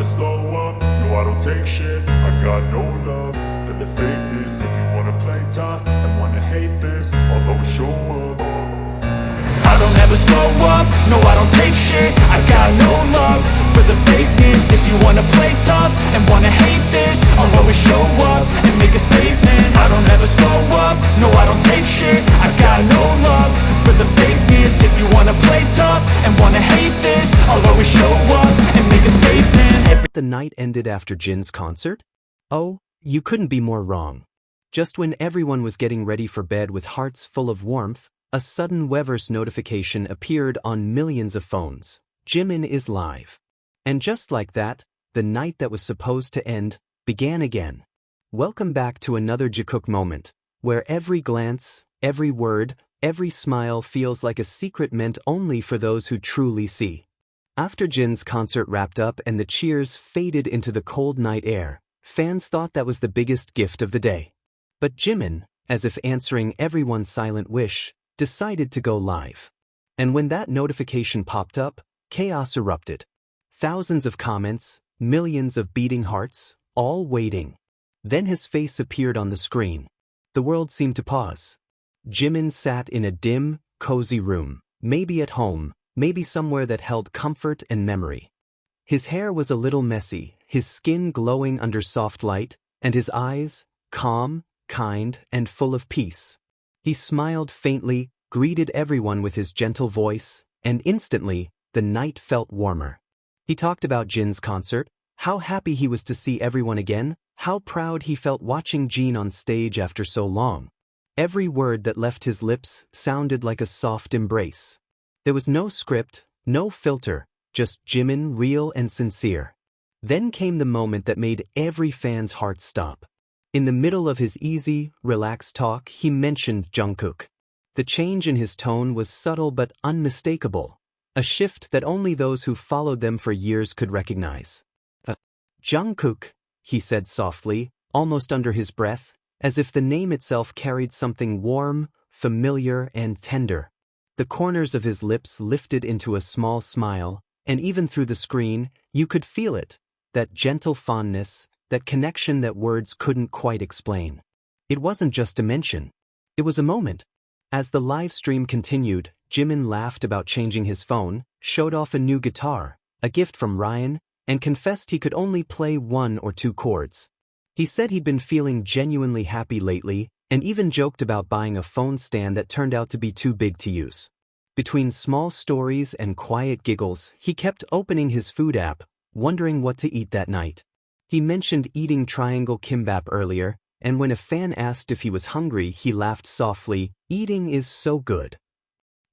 slow up, no I don't take shit. I got no love for the fakeness. If you wanna play tough and wanna hate this, I'll always show up. I don't ever slow up, no I don't take shit. I got no love for the fakeness. If you wanna play tough and wanna hate this, I'll always show up and make a statement. I don't ever slow up, no I don't take shit. I got no love for the fakeness. If you wanna play tough and wanna hate this, I'll always show up and make a statement. The night ended after Jin's concert? Oh, you couldn't be more wrong. Just when everyone was getting ready for bed with hearts full of warmth, a sudden Weverse notification appeared on millions of phones. Jimin is live. And just like that, the night that was supposed to end began again. Welcome back to another Jikook moment, where every glance, every word, every smile feels like a secret meant only for those who truly see. After Jin's concert wrapped up and the cheers faded into the cold night air, fans thought that was the biggest gift of the day. But Jimin, as if answering everyone's silent wish, decided to go live. And when that notification popped up, chaos erupted. Thousands of comments, millions of beating hearts, all waiting. Then his face appeared on the screen. The world seemed to pause. Jimin sat in a dim, cozy room, maybe at home, maybe somewhere that held comfort and memory. His hair was a little messy, his skin glowing under soft light, and his eyes, calm, kind, and full of peace. He smiled faintly, greeted everyone with his gentle voice, and instantly, the night felt warmer. He talked about Jin's concert, how happy he was to see everyone again, how proud he felt watching Jin on stage after so long. Every word that left his lips sounded like a soft embrace. There was no script, no filter, just Jimin real and sincere. Then came the moment that made every fan's heart stop. In the middle of his easy, relaxed talk, he mentioned Jungkook. The change in his tone was subtle but unmistakable, a shift that only those who followed them for years could recognize. Jungkook, he said softly, almost under his breath, as if the name itself carried something warm, familiar, and tender. The corners of his lips lifted into a small smile, and even through the screen, you could feel it, that gentle fondness, that connection that words couldn't quite explain. It wasn't just a mention. It was a moment. As the live stream continued, Jimin laughed about changing his phone, showed off a new guitar, a gift from Ryan, and confessed he could only play 1 or 2 chords. He said he'd been feeling genuinely happy lately, and even joked about buying a phone stand that turned out to be too big to use. Between small stories and quiet giggles, he kept opening his food app, wondering what to eat that night. He mentioned eating triangle kimbap earlier, and when a fan asked if he was hungry, he laughed softly, "Eating is so good."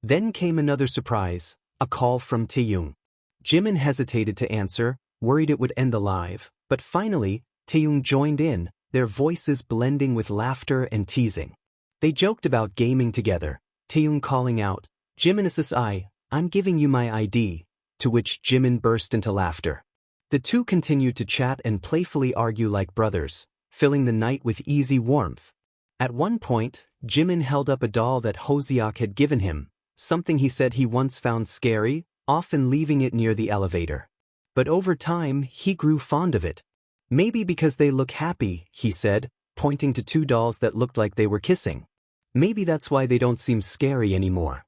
Then came another surprise, a call from Taeyong. Jimin hesitated to answer, worried it would end the live, but finally, Taeyong joined in, their voices blending with laughter and teasing. They joked about gaming together, Taeyong calling out, "Jimin SSI, I'm giving you my ID," to which Jimin burst into laughter. The two continued to chat and playfully argue like brothers, filling the night with easy warmth. At one point, Jimin held up a doll that Hoseok had given him, something he said he once found scary, often leaving it near the elevator. But over time, he grew fond of it. Maybe because they look happy, he said, pointing to 2 dolls that looked like they were kissing. Maybe that's why they don't seem scary anymore.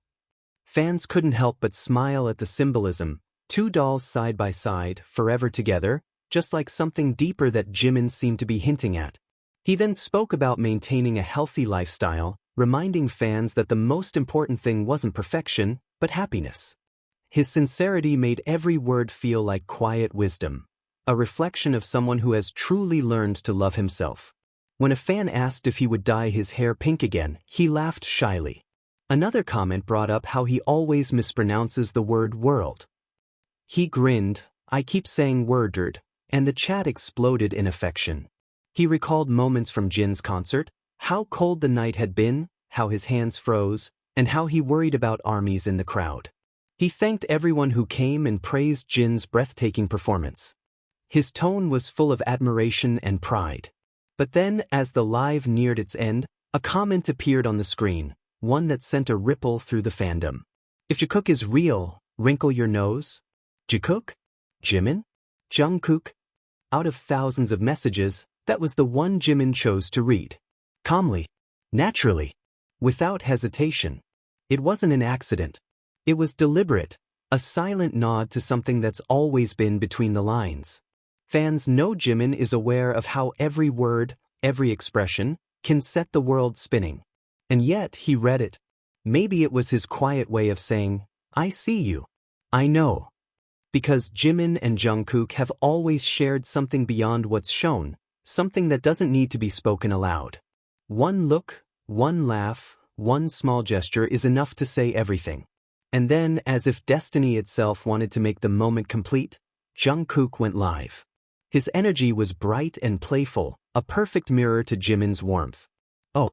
Fans couldn't help but smile at the symbolism, 2 dolls side by side, forever together, just like something deeper that Jimin seemed to be hinting at. He then spoke about maintaining a healthy lifestyle, reminding fans that the most important thing wasn't perfection, but happiness. His sincerity made every word feel like quiet wisdom, a reflection of someone who has truly learned to love himself. When a fan asked if he would dye his hair pink again, he laughed shyly. Another comment brought up how he always mispronounces the word world. He grinned, "I keep saying worded," and the chat exploded in affection. He recalled moments from Jin's concert, how cold the night had been, how his hands froze, and how he worried about armies in the crowd. He thanked everyone who came and praised Jin's breathtaking performance. His tone was full of admiration and pride. But then, as the live neared its end, a comment appeared on the screen, one that sent a ripple through the fandom. "If Jikook is real, wrinkle your nose? Jikook? Jimin? Jungkook?" out of thousands of messages, that was the one Jimin chose to read. Calmly. Naturally. Without hesitation. It wasn't an accident. It was deliberate, a silent nod to something that's always been between the lines. Fans know Jimin is aware of how every word, every expression, can set the world spinning. And yet he read it. Maybe it was his quiet way of saying, I see you. I know. Because Jimin and Jungkook have always shared something beyond what's shown, something that doesn't need to be spoken aloud. One look, one laugh, one small gesture is enough to say everything. And then, as if destiny itself wanted to make the moment complete, Jungkook went live. His energy was bright and playful, a perfect mirror to Jimin's warmth. Oh,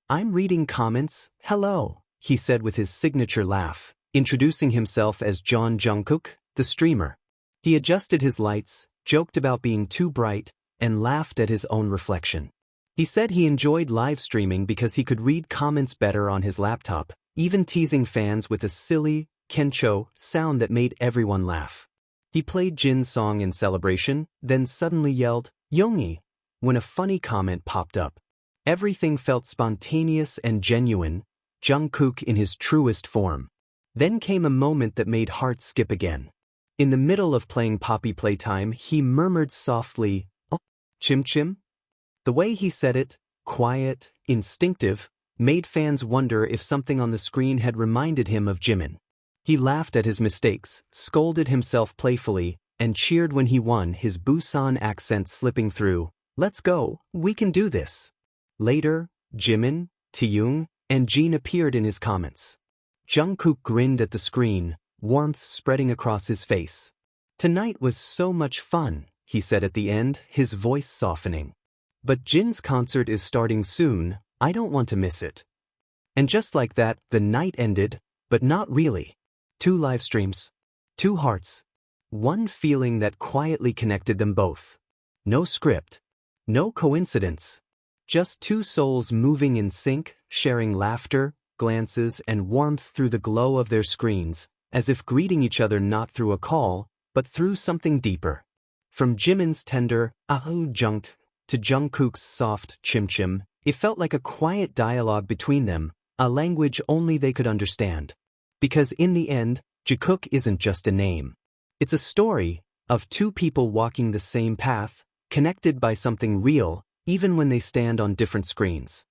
I'm reading comments, hello, he said with his signature laugh, introducing himself as Jungkook, the streamer. He adjusted his lights, joked about being too bright, and laughed at his own reflection. He said he enjoyed live streaming because he could read comments better on his laptop, even teasing fans with a silly, kencho sound that made everyone laugh. He played Jin's song in celebration, then suddenly yelled, Yoongi, when a funny comment popped up. Everything felt spontaneous and genuine, Jungkook in his truest form. Then came a moment that made hearts skip again. In the middle of playing Poppy Playtime, he murmured softly, oh, chim chim? The way he said it, quiet, instinctive, made fans wonder if something on the screen had reminded him of Jimin. He laughed at his mistakes, scolded himself playfully, and cheered when he won, his Busan accent slipping through. Let's go, we can do this. Later, Jimin, Taeyoung, and Jin appeared in his comments. Jungkook grinned at the screen, warmth spreading across his face. Tonight was so much fun, he said at the end, his voice softening. But Jin's concert is starting soon, I don't want to miss it. And just like that, the night ended, but not really. 2 live streams. 2 hearts. One feeling that quietly connected them both. No script. No coincidence. Just 2 souls moving in sync, sharing laughter, glances, and warmth through the glow of their screens, as if greeting each other not through a call, but through something deeper. From Jimin's tender, ahu junk, to Jungkook's soft chim chim, it felt like a quiet dialogue between them, a language only they could understand. Because in the end, Jikook isn't just a name. It's a story of 2 people walking the same path, connected by something real, even when they stand on different screens.